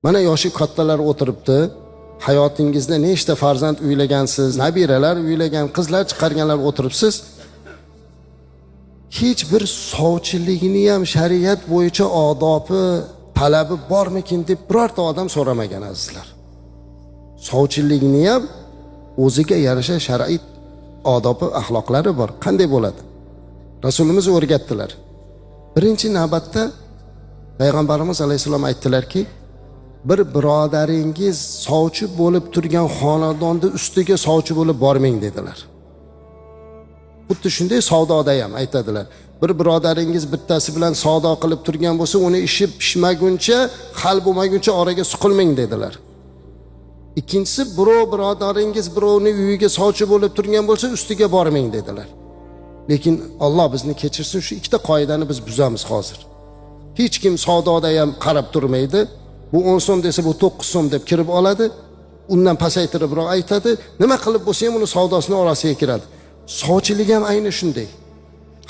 Mana yoshi kattalar o'tiribdi. Hayotingizda nechta farzand uylagansiz, nabiralar uylagan, qizlar chiqarganlar o'tiribsiz. Hech bir sovchiligini ham shariat bo'yicha odobi, talabi bormikin deb birorta odam so'ramagan azizlar. Sovchiligini ham o'ziga yarasha shar'iy odobi, axloqlari bor. Qanday bo'ladi? Rasulimiz o'rgatdilar. Birinchi navbatda Payg'ambarimiz alayhisalom aytdilarki, bir birodaringiz sovchi bo'lib turgan xonadonda ustiga sovchi bo'lib bormang dedilar. Xuddi shunday savdoda ham aytadilar. Bir birodaringiz bittasi bilan savdo qilib turgan bo'lsa, uni ishi pishmaguncha, hal bo'lmaguncha oraga suqilmang dedilar. Ikkinchisi, birodaringiz birovning uyiga sovchi bo'lib turgan bo'lsa, ustiga bormang dedilar. Lekin Alloh bizni kechirsin, shu ikkita qoidani biz buzamiz hozir. Hech kim savdoda ham qarab turmaydi. Bu 10 so'm desa bu 9 so'm deb kirib oladi. Undan pasaytiribroq aytadi. Nima qilib bo'lsa ham uni savdosini orasiga kiradi. Sovchilik ham ayni shunday.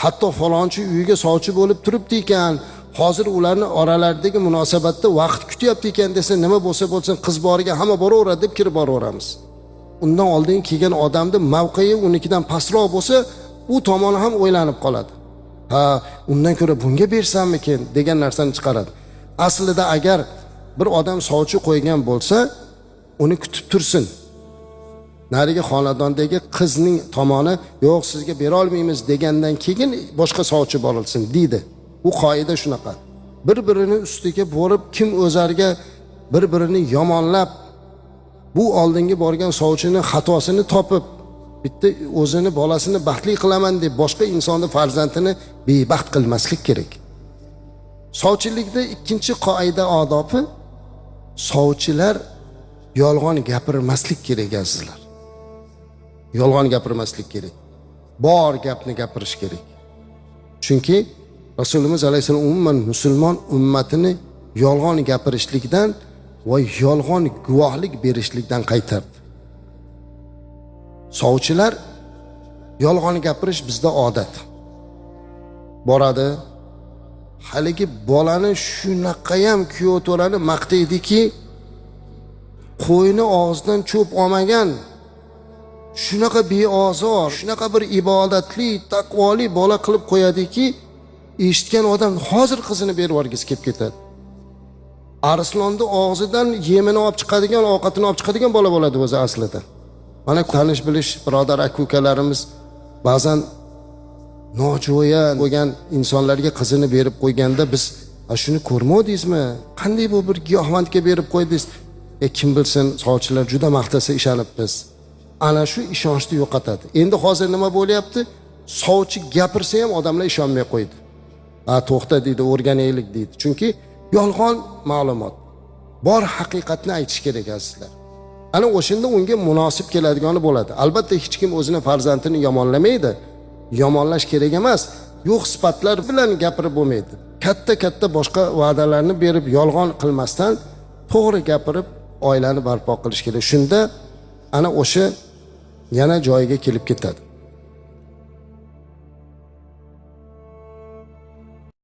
Hatto falonchi uyiga sovchi bo'lib turibdi ekan, hozir ularni oralaridagi munosabatda vaqt kutyapti ekan desa, nima bo'lsa bo'lsin qiz boriga hamma boraveradi deb kirib boraveramiz. Undan oldin kelgan odamning mavqei unikidan pastroq bo'lsa, u tomoni ham o'ylanib qoladi. Ha, undan ko'ra bunga bersammikin degan narsani chiqaradi. Aslida agar bir odam sovchi qo'ygan bo'lsa, uni kutib tursin. Narigi xonadondagi qizning tomoni yo'q sizga bera olmaymiz degandan keyin boshqa sovchi borilsin deydi. Bu qoida shunaqa. Bir-birini ustiga borib kim o'zarga bir-birini yomonlab bu oldingi borgan sovchining xatosini topib bitta o'zini bolasini baxtli qilaman deb boshqa insonni farzandini bebaxt qilmaslik kerak. Sovchilikda ikkinchi qoida odobi, sovchilar yolg'on gapirmaslik kerak azizlar. Yolg'on gapirmaslik kerak. Bor gapni gapirish kerak. Chunki Rasulimiz alayhisalom umuman musulmon ummatini yolg'on gapirishlikdan va yolg'on guvohlik berishlikdan qaytardi. Sovchilar yolg'on gapirish bizda odat. Boradi, haligi bolani shunaqa ham kuyov to'rani maqtaydiki, qo'yni og'zidan cho'p olmagan, shunaqa beozor, shunaqa bir ibodatli, taqvoli bola qilib qo'yadiki, eshitgan odam hozir qizini berib yuborgisi kelib ketadi. Arslonni og'zidan yemini olib chiqadigan, ovqatini olib chiqadigan bola bo'ladi o'zi aslida. Mana tanish bilish birodar aka-ukalarimiz ba'zan nojo'ya bo'lgan insonlarga qizini berib qo'yganda biz shuni ko'rmadingizmi? Qanday bu bir giyohvandga berib qo'ydingiz? Kim bilsin, sovchilar juda maqtasa ishonibmiz. Ana shu ishonchni yo'qotadi. Endi hozir nima bo'lyapti? Sovchi gapirsa ham odamlar ishonmay qo'ydi. To'xta deydi, o'rganaylik deydi. Chunki yolg'on ma'lumot. Bor haqiqatni aytish kerak azizlar. Ana o'shanda unga munosib keladigani bo'ladi. Albatta hech kim o'zini farzandini yomonlamaydi. Yomonlash kerak emas. Yo'q sifatlar bilan gapirib bo'lmaydi. Katta boshqa va'dalarni berib yolg'on qilmasdan to'g'ri gapirib oilani barpo qilish kerak. Shunda ana o'sha yana joyiga kelib ketadi.